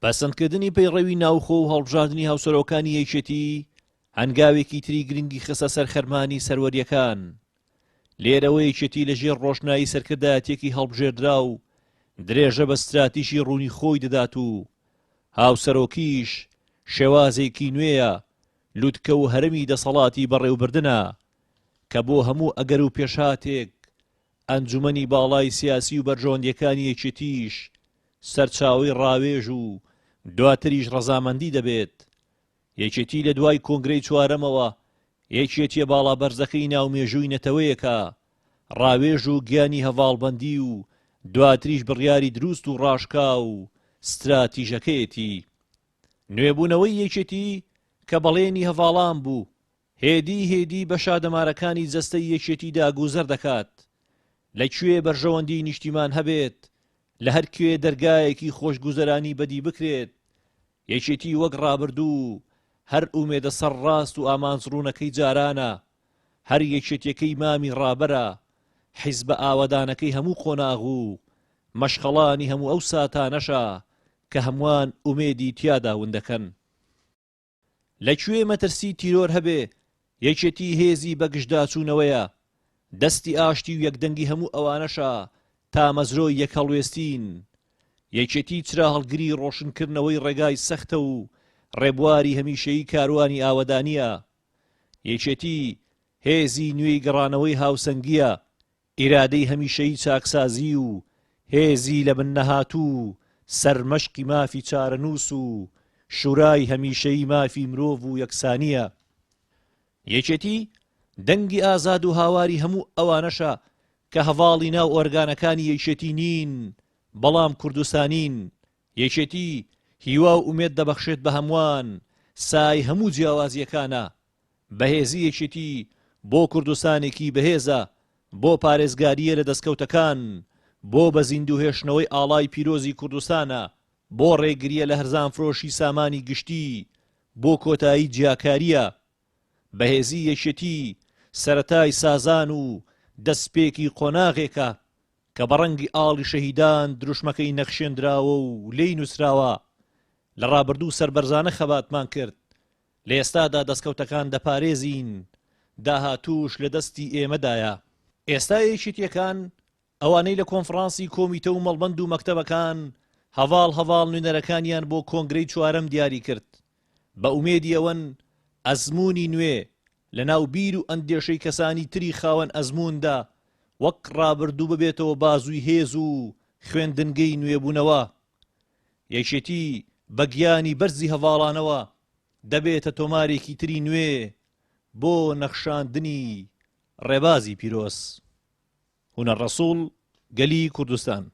پەسەندکردنی پەیڕەوی ناوخۆ و هەڵبژاردننی هاوسەرۆکانی یەکێتی هەنگاوێکی تری گرنگی خستە سەر خەرمانی سەروەریەکان. لێرەوە یەکێتی لەژێر ڕۆشنایی سەرکردایەتێکی هەڵبژێردرا و درێژە بە ستراتیژی ڕوونی خۆی دەدات و هاوسەرۆکیش شێوازێکی نوێیە، لووتکە و هەرمی دەسەڵاتی بەڕێوەبردنە کە بۆ هەموو ئەگەر و پێشهاتێک ئەنجومەنی باڵای سیاسی و بەرژەوەندیەکانی یەکێتیش سەرچاوەی ڕاوێژ و دواتریش ڕەزامەندی دەبێت. یەکێتی لە دوای کۆنگرەی چوارەمەوە یەکێتیە باڵا بەرزەکەی ناومێژووی نەتەوەیەکە، ڕاوێژ و گیانی هەواڵبەندی و دواتریش بڕیاری دروست و ڕاشکا و ستراتیژەکەیەتی. نوێبوونەوەی یەکێتی کە بەڵێنی هەواڵان بوو هێدی بە شادەمارەکانی جەستەی یەکێتیدا گوزەر دەکات. لەکوێ بەرژەوەندی نیشتیمان هەبێت، لە هەر کوێ دەرگایەکی خۆشگوزەرانی بەدی بکرێت، یەکێتی وەک ڕابردوو هەر ئومێدە سەر ڕاست و ئامانجڕوونەکەی جارانە، هەر یەکێتیەکەی مامی ڕابەرە، حیزبە ئاوەدانەکەی هەموو قۆناغ و مەشخەڵانی هەموو ئەو ساتانەشە کە هەمووان ئومێدی تیادا وندەکەن. لەکوێ مەترسی تیرۆر هەبێ یەکێتی هێزی بەگشتداچوونەوەیە، دەستی ئاشتی و یەکدەنگی هەموو ئەوانەشە تا مەزرۆی یەکهەڵوێستین. یەکێتی چرا هەڵگری ڕۆشنکردنەوەی ڕێگای سەختە و ڕێبواری هەمیشەیی کاروانی ئاوەدانیە. یەکێتی هێزی نوێی گەڕانەوەی هاوسەنگیە، ئیرادەی هەمیشەیی چاکسازی و هێزی لە بنەهاتوو سەرمەشقی مافی چارەنووس و شورای هەمیشەیی مافی مرۆڤ و یەکسانیە. یەکێتی دەنگی ئازاد و هاواری هەموو ئەوانەشە کە هەواڵی ناو ئۆرگانەکانی یەکێتی نین بەڵام کوردستانین. یەکێتی هیوا و ئومێد دەبەخشێت بە هەمووان، سای هەموو جیاوازیەکانە. بەهێزی یەکێتی بۆ کوردستانێکی بەهێزە، بۆ پارێزگاریە لە دەستکەوتەکان، بۆ بەزیندوهێشتنەوەی ئاڵای پیرۆزی کوردستانە، بۆ ڕێگریە لە هەرزانفرۆشی سامانی گشتی، بۆ کۆتایی جیاکاریە. بەهێزی یەکێتی سەرەتای سازان و دەستپێکی قۆناغێکە کە بەڕەنگی ئاڵی شەهیدان دروشمەکەی نەخشێندراوە و لێی نووسراوە. لە ڕابردوو سەربەرزانە خەباتمان کرد، لە ئێستادا دەستکەوتەکان دەپارێزین، داهاتووش لە دەستی ئێمەدایە. ئێستا یەکێتیەکان ئەوانەی لە کۆنفرانسی کۆمیتە و مەڵبەند و مەکتەبەکان هەواڵ نوێنەرەکانیان بۆ کۆنگرەی چوارەم دیاری کرد، بە ئومێدی ئەوەن ئەزموونی نوێ لە ناو بیر و ئەندێشەی کەسانی تری خاوەن ئەزمووندا وەک ڕابردوو ببێتەوە بازووی هێز و خوێندنگەی نوێبوونەوە. یەکێتی بە گیانی بەرزی هەواڵانەوە دەبێتە تۆمارێکی تری نوێ بۆ نەخشاندنی ڕێبازی پیرۆز. هونەر ڕەسوڵ، گەلی کوردستان.